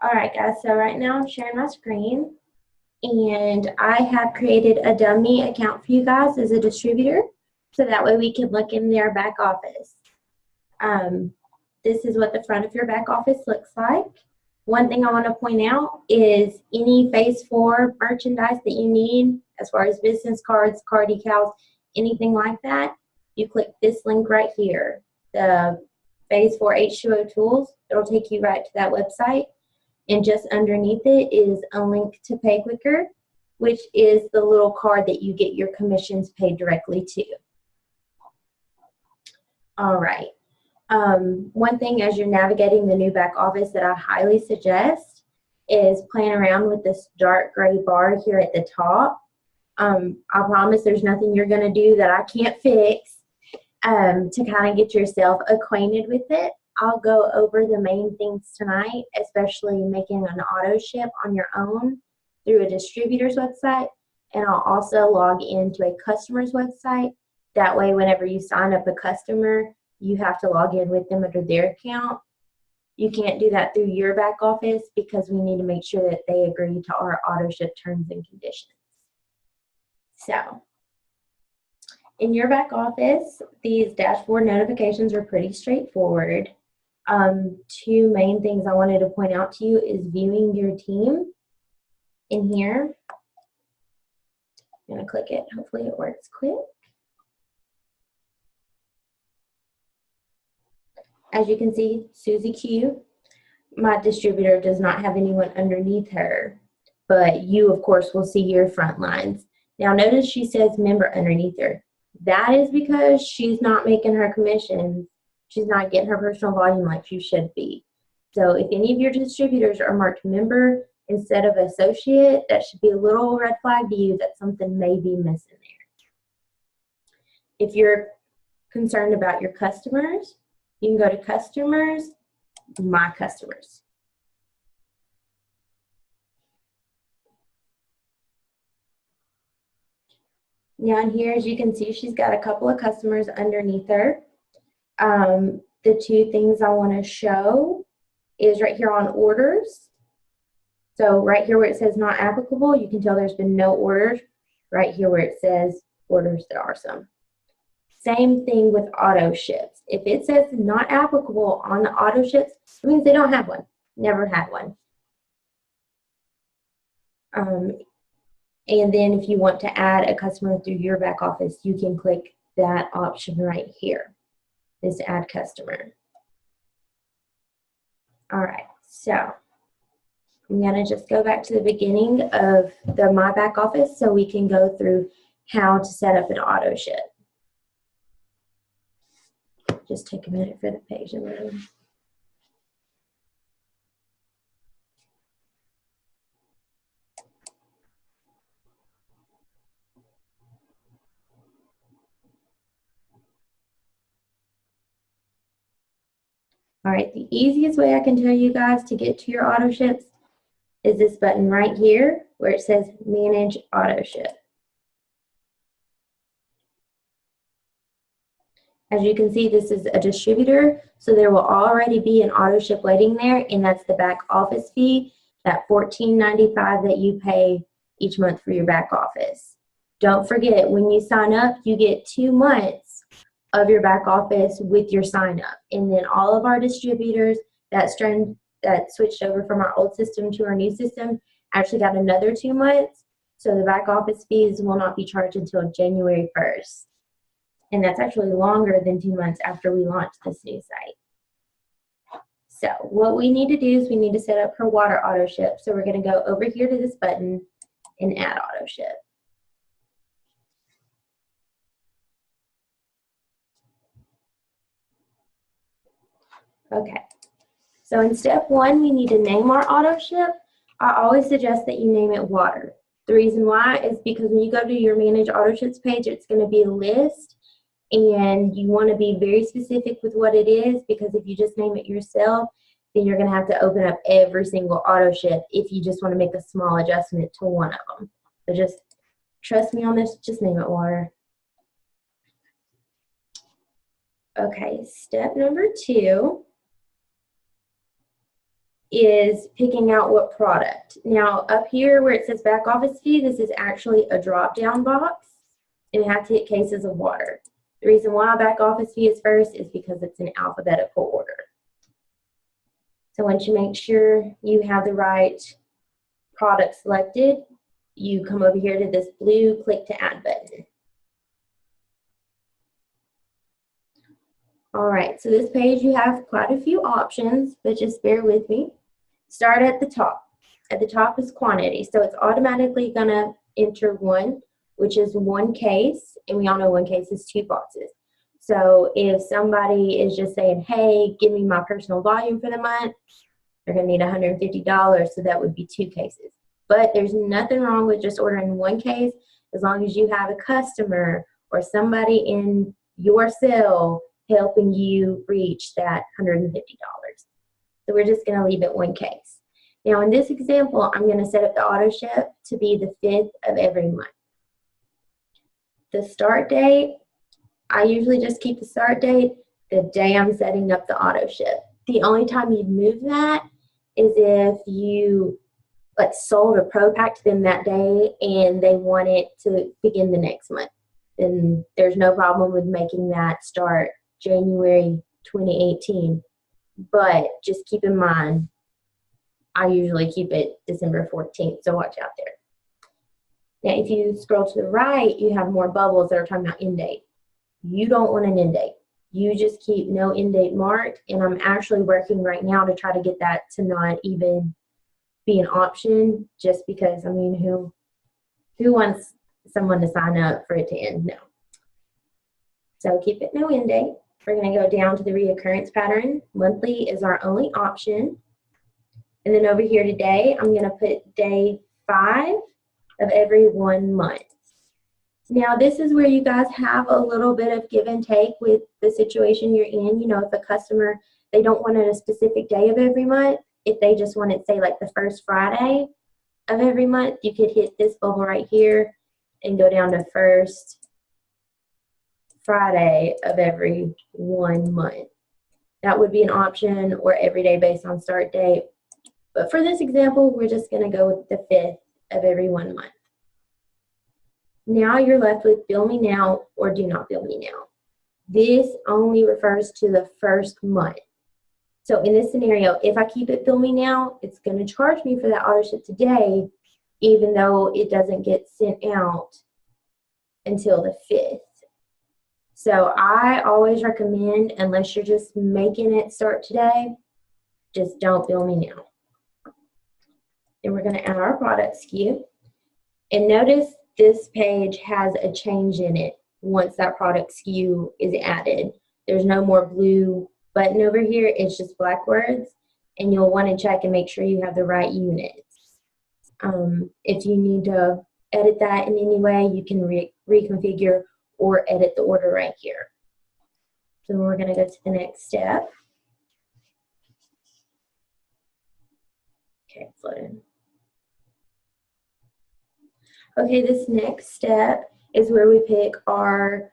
Alright guys, so right now I'm sharing my screen and I have created a dummy account for you guys as a distributor so that way we can look in their back office. This is what the front of your back office looks like. One thing I want to point out is any phase 4 merchandise that you need as far as business cards, card decals, anything like that, you click this link right here, the phase 4 H2O tools. It'll take you right to that website. And just underneath it is a link to Pay Quicker, which is the little card that you get your commissions paid directly to. All right. One thing as you're navigating the new back office that I highly suggest is playing around with this dark gray bar here at the top. I promise there's nothing you're going to do that I can't fix to kind of get yourself acquainted with it. I'll go over the main things tonight, especially making an auto ship on your own through a distributor's website, and I'll also log into a customer's website. That way, whenever you sign up a customer, you have to log in with them under their account. You can't do that through your back office because we need to make sure that they agree to our auto ship terms and conditions. So, in your back office, these dashboard notifications are pretty straightforward. Two main things I wanted to point out to you is viewing your team in here. I'm going to click it. Hopefully it works quick. As you can see, Susie Q, my distributor does not have anyone underneath her, but you, of course, will see your front lines. Now notice she says member underneath her. That is because she's not making her commissions. She's not getting her personal volume like she should be. So if any of your distributors are marked member instead of associate, that should be a little red flag to you that something may be missing there. If you're concerned about your customers, you can go to customers, my customers. Now in here, as you can see, she's got a couple of customers underneath her. The two things I want to show is right here on orders. So right here where it says not applicable, you can tell there's been no orders. Right here where it says orders, there are some. Same thing with auto ships. If it says not applicable on the auto ships, it means they don't have one. Never had one. And then if you want to add a customer through your back office, you can click that option right here. Is add customer. All right, so I'm going to just go back to the beginning of my back office so we can go through how to set up an auto ship. Just take a minute for the page to load. All right, the easiest way I can tell you guys to get to your auto ships is this button right here where it says Manage Auto Ship. As you can see, this is a distributor, so there will already be an auto ship waiting there, and that's the back office fee, that $14.95 that you pay each month for your back office. Don't forget, when you sign up, you get 2 months of your back office with your sign up. And then all of our distributors that switched over from our old system to our new system actually got another 2 months. So the back office fees will not be charged until January 1st. And that's actually longer than 2 months after we launched this new site. So what we need to do is we need to set up her water auto ship. So we're going to go over here to this button and add auto ship. Okay, so in step 1, we need to name our auto ship. I always suggest that you name it water. The reason why is because when you go to your Manage Auto Ships page, it's going to be a list, and you want to be very specific with what it is, because if you just name it yourself, then you're going to have to open up every single auto ship if you just want to make a small adjustment to one of them. So just trust me on this, just name it water. Okay, step number 2 is picking out what product. Now up here where it says back office fee, this is actually a drop down box and it has to hit cases of water. The reason why back office fee is first is because it's an alphabetical order. So once you make sure you have the right product selected, you come over here to this blue click to add button. All right, so this page you have quite a few options, but just bear with me. Start at the top. At the top is quantity, so it's automatically gonna enter one, which is one case, and we all know one case is 2 boxes. So if somebody is just saying, hey, give me my personal volume for the month, they're gonna need $150, so that would be 2 cases. But there's nothing wrong with just ordering one case as long as you have a customer or somebody in your cell helping you reach that $150. So we're just going to leave it one case. Now in this example, I'm going to set up the auto ship to be the 5th of every month. The start date, I usually just keep the start date the day I'm setting up the auto ship. The only time you'd move that is if you sold a pro pack to them that day and they want it to begin the next month. Then there's no problem with making that start January 2018. But just keep in mind, I usually keep it December 14th, so watch out there. Now, if you scroll to the right, you have more bubbles that are talking about end date. You don't want an end date. You just keep no end date marked, and I'm actually working right now to try to get that to not even be an option, just because, I mean, who wants someone to sign up for it to end? No. So keep it no end date. We're going to go down to the reoccurrence pattern. Monthly is our only option. And then over here today, I'm going to put day 5 of every 1 month. Now, this is where you guys have a little bit of give and take with the situation you're in. You know, if a customer, they don't want it a specific day of every month, if they just want it, say, like the first Friday of every month, you could hit this bubble right here and go down to first Friday of every 1 month. That would be an option, or every day based on start date. But for this example, we're just going to go with the 5th of every 1 month. Now you're left with bill me now or do not bill me now. This only refers to the first month. So in this scenario, if I keep it bill me now, it's going to charge me for that auto ship today, even though it doesn't get sent out until the 5th. So I always recommend, unless you're just making it start today, just don't bill me now. And we're going to add our product SKU. And notice this page has a change in it once that product SKU is added. There's no more blue button over here. It's just black words. And you'll want to check and make sure you have the right units. If you need to edit that in any way, you can reconfigure or edit the order right here. So we're going to go to the next step. Okay, it's loading. Okay, this next step is where we pick our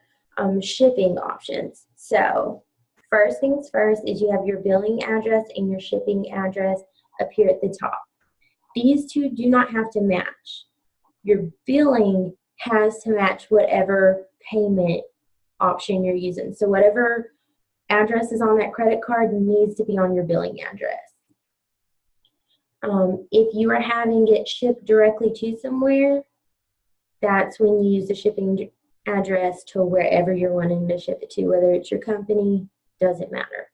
shipping options. So first things first is you have your billing address and your shipping address up here at the top. These two do not have to match. Your billing has to match whatever payment option you're using. So whatever address is on that credit card needs to be on your billing address. If you are having it shipped directly to somewhere, that's when you use the shipping address to wherever you're wanting to ship it to, whether it's your company, doesn't matter.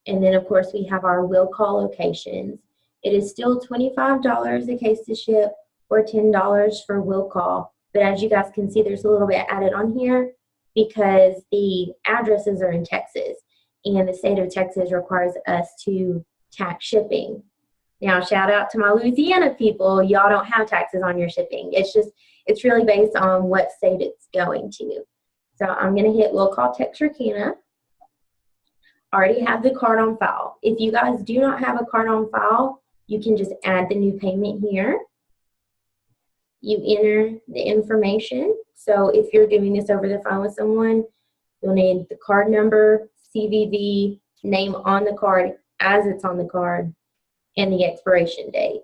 And then, of course, we have our will call locations. It is still $25 a case to ship or $10 for will call. But as you guys can see, there's a little bit added on here because the addresses are in Texas, and the state of Texas requires us to tax shipping. Now, shout out to my Louisiana people. Y'all don't have taxes on your shipping. It's really based on what state it's going to. So I'm going to hit Will Call Texarkana. Already have the card on file. If you guys do not have a card on file, you can just add the new payment here. You enter the information. So if you're doing this over the phone with someone, you'll need the card number, CVV, name on the card as it's on the card, and the expiration date.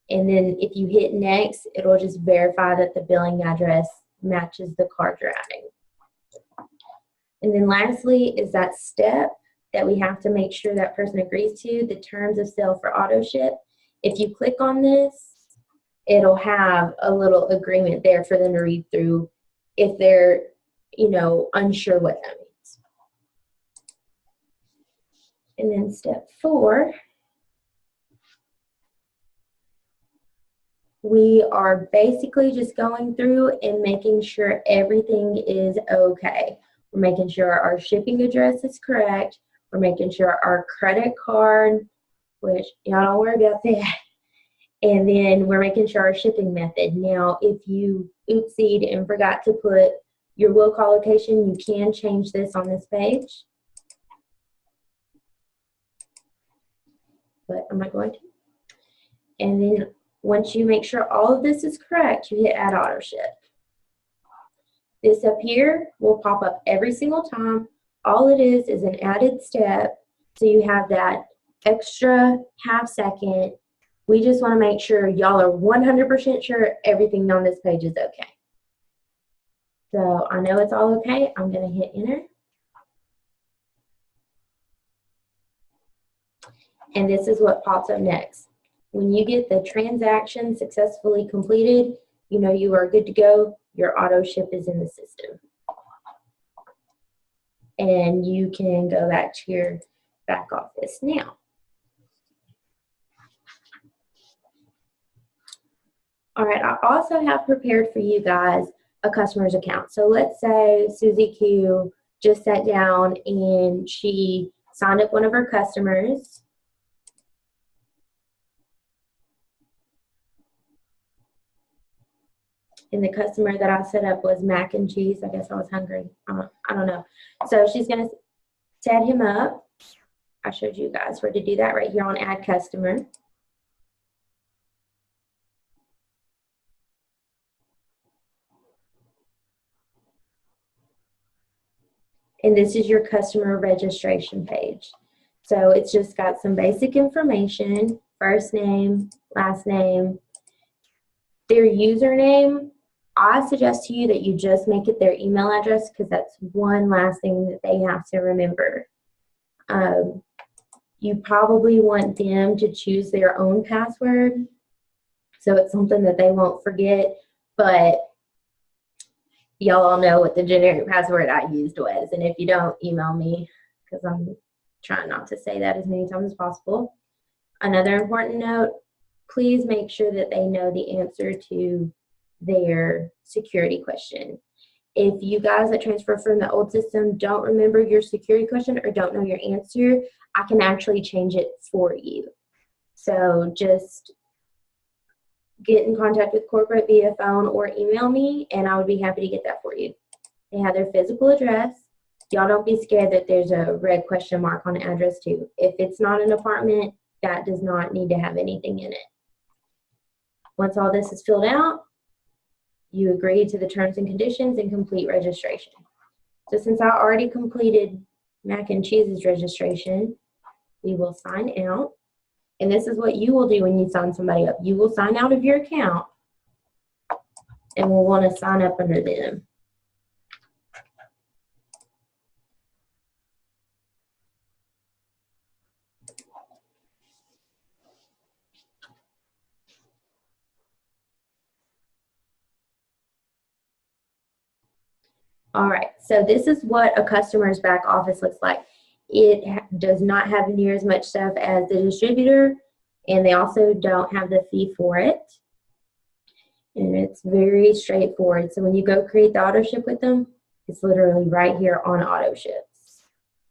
And then if you hit next, it'll just verify that the billing address matches the card you're adding. And then lastly is that step that we have to make sure that person agrees to, the terms of sale for Autoship. If you click on this, it'll have a little agreement there for them to read through if they're, unsure what that means. And then step 4, we are basically just going through and making sure everything is okay. We're making sure our shipping address is correct. We're making sure our credit card, which y'all don't worry about that. And then we're making sure our shipping method. Now, if you oopsied and forgot to put your will call location, you can change this on this page. But I'm not going to. And then once you make sure all of this is correct, you hit Add Autoship. This up here will pop up every single time. All it is an added step, so you have that extra half second. We just want to make sure y'all are 100% sure everything on this page is okay. So I know it's all okay. I'm going to hit Enter. And this is what pops up next. When you get the transaction successfully completed, you know you are good to go. Your auto ship is in the system. And you can go back to your back office now. All right, I also have prepared for you guys a customer's account. So let's say Susie Q just sat down and she signed up one of her customers. And the customer that I set up was mac and cheese. I guess I was hungry. I don't know. So she's going to set him up. I showed you guys where to do that right here on Add Customer. And this is your customer registration page. So it's just got some basic information, first name, last name, their username. I suggest to you that you just make it their email address because that's one last thing that they have to remember. You probably want them to choose their own password, so it's something that they won't forget, but y'all all know what the generic password I used was, and if you don't, email me because I'm trying not to say that as many times as possible. Another important note, please make sure that they know the answer to their security question. If you guys that transfer from the old system don't remember your security question or don't know your answer, I can actually change it for you. So just get in contact with corporate via phone or email me, and I would be happy to get that for you. They have their physical address. Y'all don't be scared that there's a red question mark on the address too. If it's not an apartment, that does not need to have anything in it. Once all this is filled out, you agree to the terms and conditions and complete registration. So since I already completed mac and cheese's registration, we will sign out. And this is what you will do when you sign somebody up. You will sign out of your account and will want to sign up under them. All right, so this is what a customer's back office looks like. It does not have near as much stuff as the distributor, and they also don't have the fee for it. And it's very straightforward. So when you go create the auto ship with them, it's literally right here on Autoships.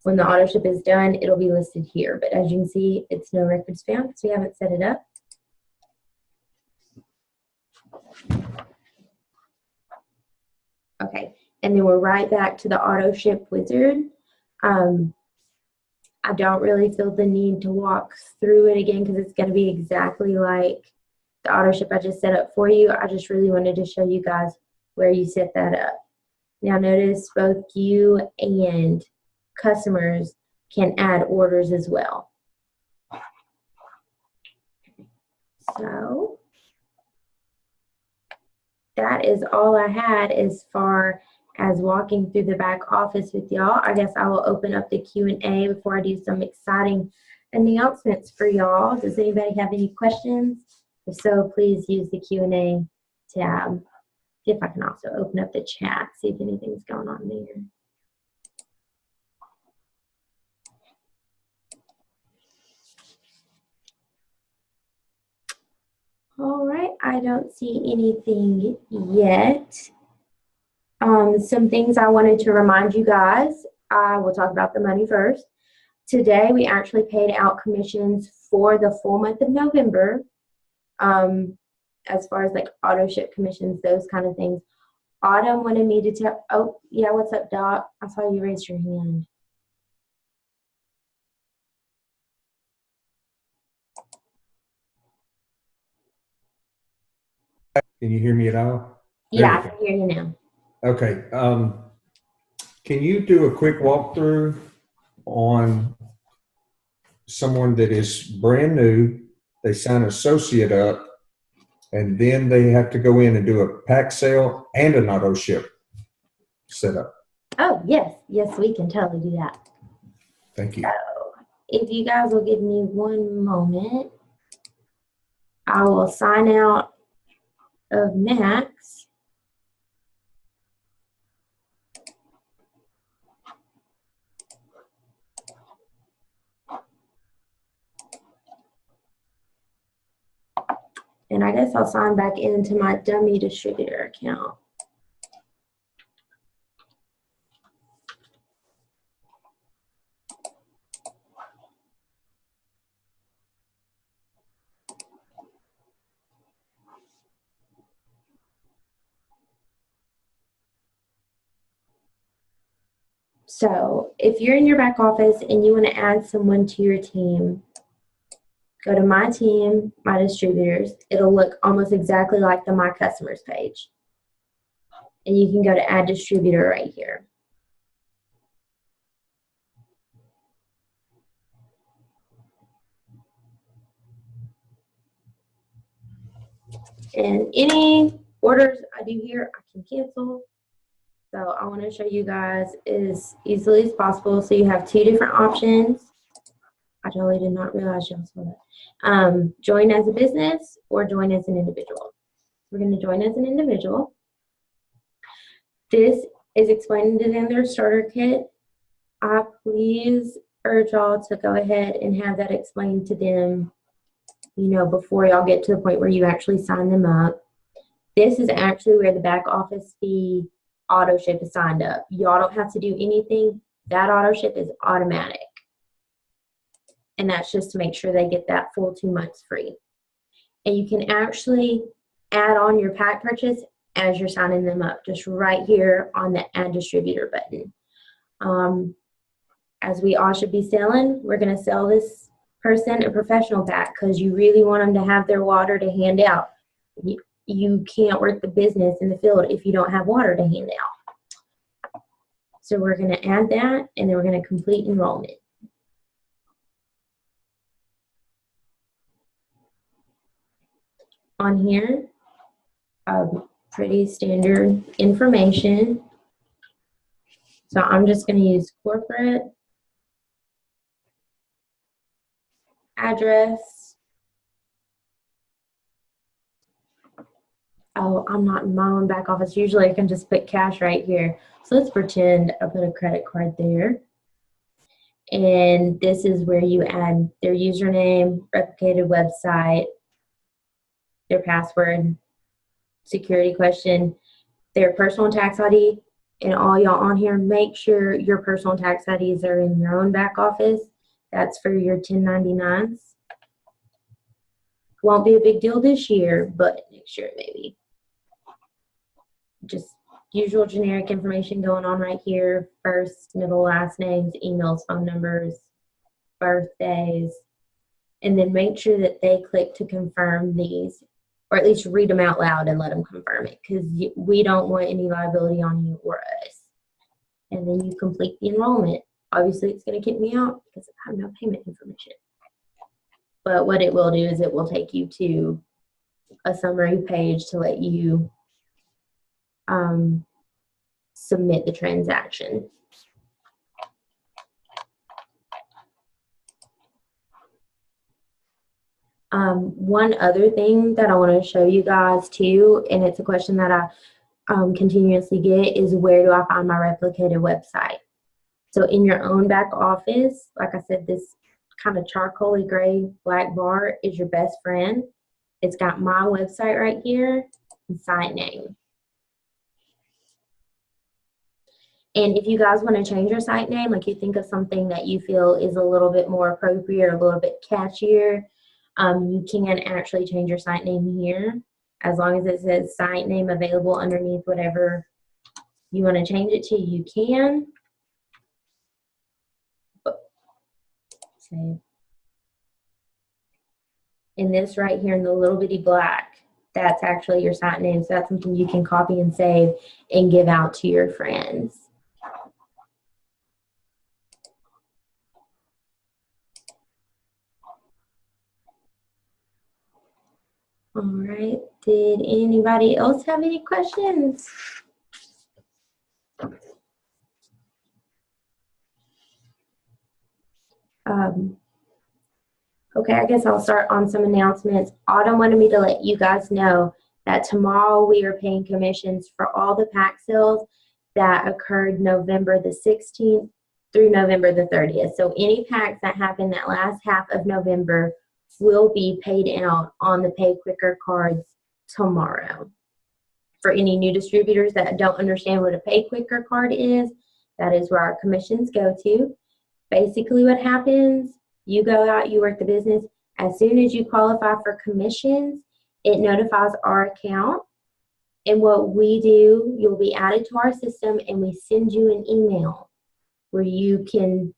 When the auto ship is done, it'll be listed here. But as you can see, it's no records found because we haven't set it up. Okay, and then we're right back to the auto ship wizard. I don't really feel the need to walk through it again because it's going to be exactly like the auto ship I just set up for you. I just really wanted to show you guys where you set that up. Now notice both you and customers can add orders as well. So that is all I had as far as walking through the back office with y'all. I guess I will open up the Q&A before I do some exciting announcements for y'all. Does anybody have any questions? If so, please use the Q&A tab. See if I can also open up the chat, see if anything's going on there. All right, I don't see anything yet. Some things I wanted to remind you guys. I will talk about the money first. Today, we actually paid out commissions for the full month of November. As far as like auto ship commissions, those kind of things. Autumn wanted me to tell, oh, yeah, what's up, Doc? I saw you raise your hand. Can you hear me at all? Yeah, I can hear you now. Okay. Can you do a quick walkthrough on someone that is brand new, they sign an associate up, and then they have to go in and do a pack sale and an auto ship setup? Oh, yes. Yes, we can totally do that. Thank you. So, if you guys will give me one moment, I will sign out of Max. And I guess I'll sign back into my dummy distributor account. So if you're in your back office and you want to add someone to your team, go to My Team, My Distributors. It'll look almost exactly like the My Customers page. And you can go to Add Distributor right here. And any orders I do here, I can cancel. So I want to show you guys as easily as possible. So you have two different options. I totally did not realize y'all saw that. Join as a business or join as an individual. We're going to join as an individual. This is explained in their starter kit. I please urge y'all to go ahead and have that explained to them, before y'all get to the point where you actually sign them up. This is actually where the back office fee auto ship is signed up. Y'all don't have to do anything. That auto ship is automatic. And that's just to make sure they get that full 2 months free. And you can actually add on your pack purchase as you're signing them up, just right here on the Add Distributor button. As we all should be selling, we're going to sell this person a professional pack because you really want them to have their water to hand out. You can't work the business in the field if you don't have water to hand out. So we're going to add that, and then we're going to complete enrollment. On here, pretty standard information. So I'm just going to use corporate, address. Oh, I'm not in my own back office. Usually I can just put cash right here. So let's pretend I put a credit card there. And this is where you add their username, replicated website, their password, security question, their personal tax ID, and all y'all on here, make sure your personal tax IDs are in your own back office. That's for your 1099s. Won't be a big deal this year, but next year maybe. Just usual generic information going on right here. First, middle, last names, emails, phone numbers, birthdays, and then make sure that they click to confirm these, or at least read them out loud and let them confirm it, because we don't want any liability on you or us. And then you complete the enrollment. Obviously, it's going to kick me out because I have no payment information. But what it will do is it will take you to a summary page to let you submit the transaction. One other thing that I want to show you guys too, and it's a question that I continuously get, is where do I find my replicated website? So in your own back office, like I said, this kind of charcoaly gray black bar is your best friend. It's got my website right here and site name. And if you guys want to change your site name, like you think of something that you feel is a little bit more appropriate, a little bit catchier, you can actually change your site name here. As long as it says site name available underneath whatever you want to change it to, you can. Save. And this right here in the little bitty black, that's actually your site name. So that's something you can copy and save and give out to your friends. All right, did anybody else have any questions? Okay, I guess I'll start on some announcements. Autumn wanted me to let you guys know that tomorrow we are paying commissions for all the pack sales that occurred November the 16th through November the 30th. So any packs that happened that last half of November will be paid out on the Pay Quicker cards tomorrow. For any new distributors that don't understand what a Pay Quicker card is, that is where our commissions go to. Basically what happens, you go out, you work the business. As soon as you qualify for commissions, it notifies our account. And what we do, you'll be added to our system and we send you an email where you can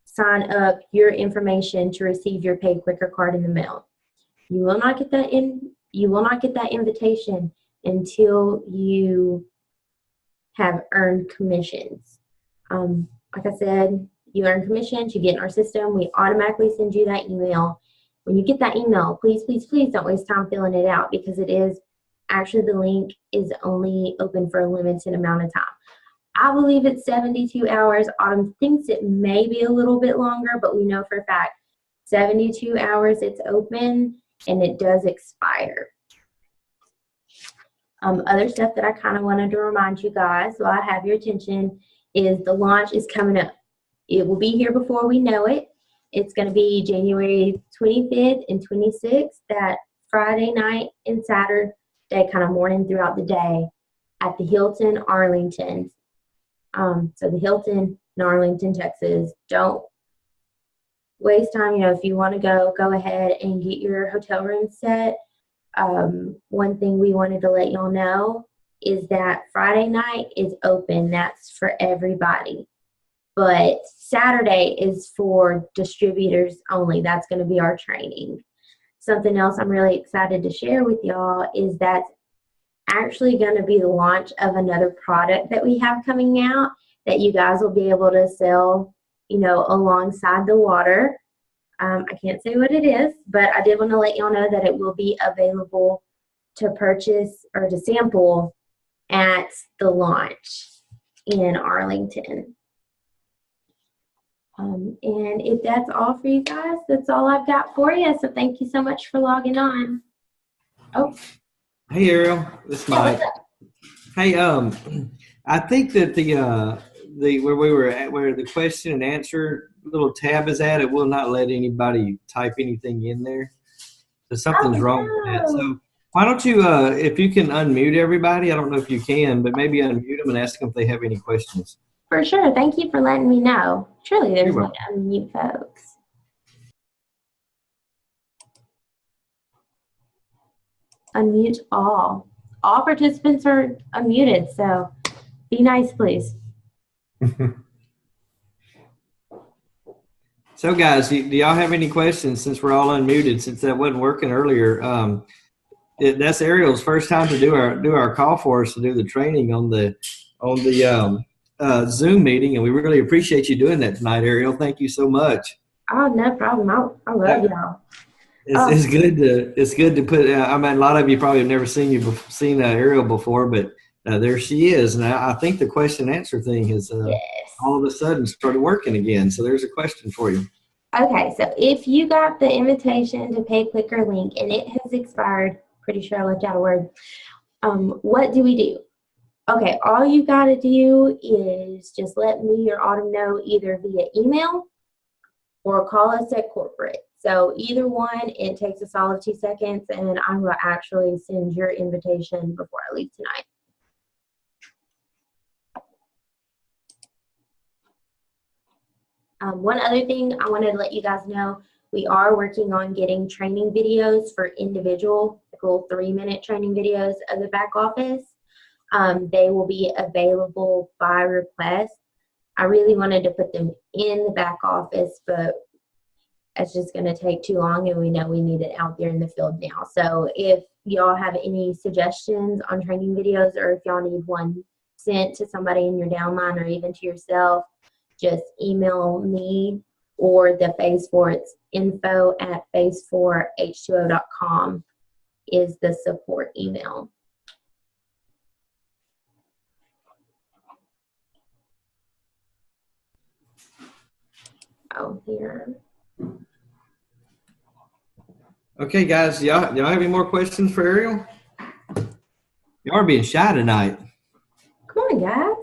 sign up your information to receive your Pay Quicker card in the mail. You will not get that invitation until you have earned commissions. Like I said, you earn commissions, you get in our system, we automatically send you that email. When you get that email, please, please, please don't waste time filling it out, because it is actually, the link is only open for a limited amount of time. I believe it's 72 hours. Autumn thinks it may be a little bit longer, but we know for a fact 72 hours it's open and it does expire. Other stuff that I kind of wanted to remind you guys while I have your attention is the launch is coming up. It will be here before we know it. It's going to be January 25th and 26th, that Friday night and Saturday, kind of morning throughout the day, at the Hilton Arlington. So the Hilton in Arlington, Texas. Don't waste time. If you want to go ahead and get your hotel room set. One thing we wanted to let y'all know is that Friday night is open. That's for everybody. But Saturday is for distributors only. That's going to be our training. Something else I'm really excited to share with y'all is that's actually going to be the launch of another product that we have coming out that you guys will be able to sell, alongside the water. I can't say what it is, but I did want to let y'all know that it will be available to purchase or to sample at the launch in Arlington. And if that's all for you guys, that's all I've got for you. So thank you so much for logging on. Oh. Hey Ariel, this is Mike. Hey, I think that where we were at, where the question and answer little tab is at, it will not let anybody type anything in there. So something's wrong with that. So why don't you, if you can unmute everybody, I don't know if you can, but maybe unmute them and ask them if they have any questions. For sure. Thank you for letting me know. Surely there's a way to unmute folks. Unmute all. All participants are unmuted, so be nice, please. So guys, do y'all have any questions since we're all unmuted, since that wasn't working earlier? That's Ariel's first time to do our call for us to do the training on the Zoom meeting, and we really appreciate you doing that tonight, Ariel. Thank you so much. Oh, no problem. I love y'all. It's good to put. I mean, a lot of you probably have never seen Ariel before, but there she is, and I think the question and answer thing has Yes. all of a sudden started working again. So there's a question for you. Okay, so if you got the invitation to pay clicker link and it has expired, pretty sure I left out a word. What do we do? Okay, all you got to do is just let me or Autumn know either via email or call us at corporate. So either one, it takes a solid 2 seconds, and I will actually send your invitation before I leave tonight. One other thing I wanted to let you guys know, we are working on getting training videos for individual, like little 3-minute training videos of the back office. They will be available by request. I really wanted to put them in the back office, but it's just going to take too long, and we know we need it out there in the field now. So if y'all have any suggestions on training videos, or if y'all need one sent to somebody in your downline or even to yourself, just email me or the Phase 4. It's info@phase4h2o.com is the support email. Oh, here. Okay, guys, y'all have any more questions for Ariel? Y'all are being shy tonight. Come on, guys.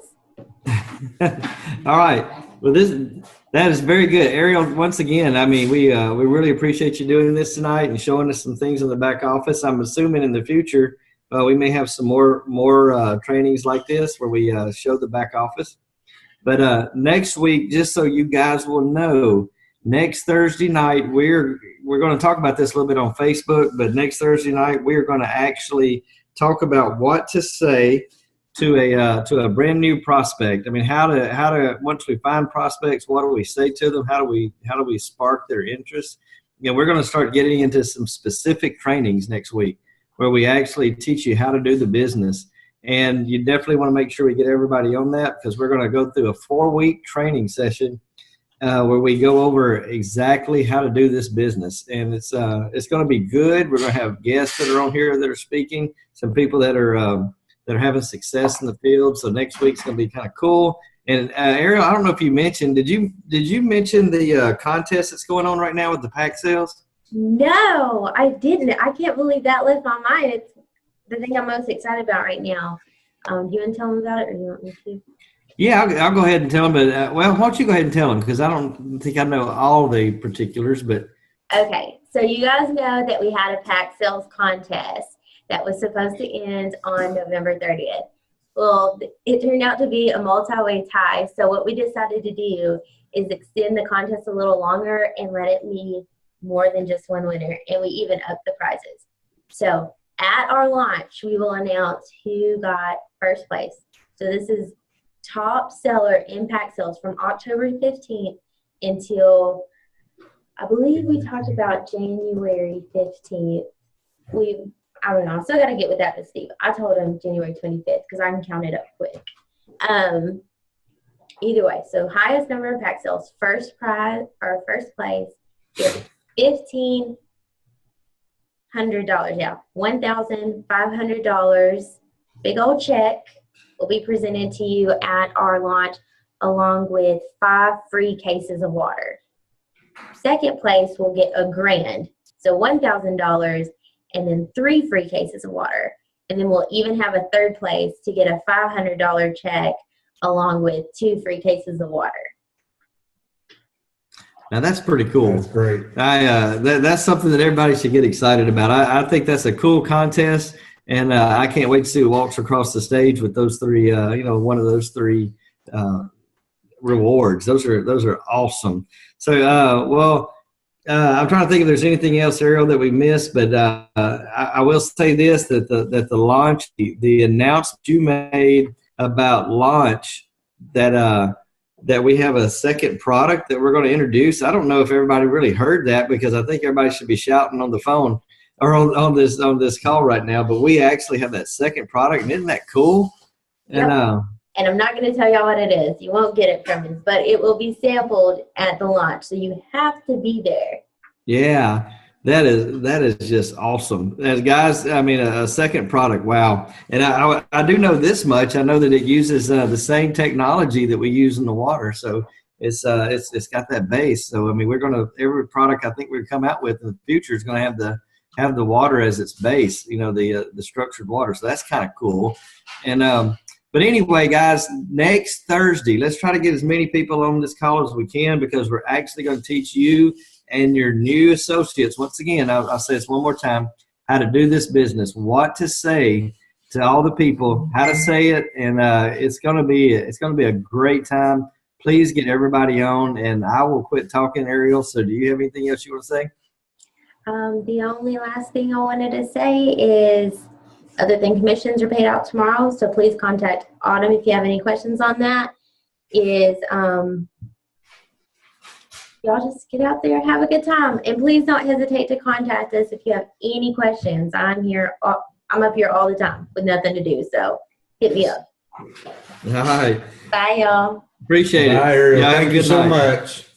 All right. Well, that is very good, Ariel. Once again, I mean, we really appreciate you doing this tonight and showing us some things in the back office. I'm assuming in the future we may have some more trainings like this where we show the back office. But next week, just so you guys will know, next Thursday night we're going to talk about this a little bit on Facebook. But next Thursday night we're going to actually talk about what to say to a brand new prospect. I mean, how to once we find prospects, what do we say to them? How do we spark their interest? You know, we're going to start getting into some specific trainings next week where we actually teach you how to do the business. And you definitely want to make sure we get everybody on that, because we're going to go through a 4-week training session where we go over exactly how to do this business. And it's going to be good. We're going to have guests that are on here that are speaking, some people that are having success in the field. So next week's going to be kind of cool. And Ariel, I don't know if you mentioned, did you mention the contest that's going on right now with the pack sales? No, I didn't. I can't believe that left my mind. It's the thing I'm most excited about right now. Do you want to tell them about it, or do you want me to? Yeah, I'll go ahead and tell them. But well, why don't you go ahead and tell them, because I don't think I know all the particulars. But okay, so you guys know that we had a pack sales contest that was supposed to end on November 30th. Well, it turned out to be a multi-way tie. So what we decided to do is extend the contest a little longer and let it be more than just one winner, and we even upped the prizes. So at our launch, we will announce who got first place. So this is top seller in pack sales from October 15th until, I believe we talked about January 15th. I don't know. I still got to get with that to Steve. I told him January 25th because I can count it up quick. Either way, so highest number of pack sales, first prize or first place is $1,500. Yeah, $1,500. Big old check will be presented to you at our launch, along with 5 free cases of water. Second place will get $1,000, so $1,000, and then 3 free cases of water. And then we'll even have a third place to get a $500 check along with 2 free cases of water. now that's pretty cool. That's great. That's something that everybody should get excited about. I think that's a cool contest, and I can't wait to see who walks across the stage with those 3. One of those 3 rewards. Those are awesome. So, I'm trying to think if there's anything else, Ariel, that we missed, but I will say this: that the launch, the announcement you made about launch, that we have a second product that we're going to introduce. I don't know if everybody really heard that, because I think everybody should be shouting on the phone or on this call right now. But we actually have that second product, and isn't that cool? Yep. and I'm not going to tell y'all what it is. You won't get it from us, but it will be sampled at the launch, so you have to be there. Yeah, that is just awesome. And guys, I mean, a second product, wow. And I do know this much. I know that it uses the same technology that we use in the water, so it's got that base. So I mean, every product I think we come out with in the future is going to have the water as its base. You know, the structured water. So that's kind of cool. And but anyway, guys, next Thursday, let's try to get as many people on this call as we can, because we're actually going to teach you and your new associates, once again, I'll say this one more time, how to do this business, what to say to all the people, how to say it, and it's going to be a great time. Please get everybody on, and I will quit talking, Ariel. So do you have anything else you want to say? The only last thing I wanted to say is, other than commissions are paid out tomorrow, so please contact Autumn if you have any questions on that, is y'all just get out there and have a good time. And please don't hesitate to contact us if you have any questions. I'm up here all the time with nothing to do, so hit me up. All right. Bye, y'all. Appreciate it. Bye, Ariel. Yeah, Thank you so much.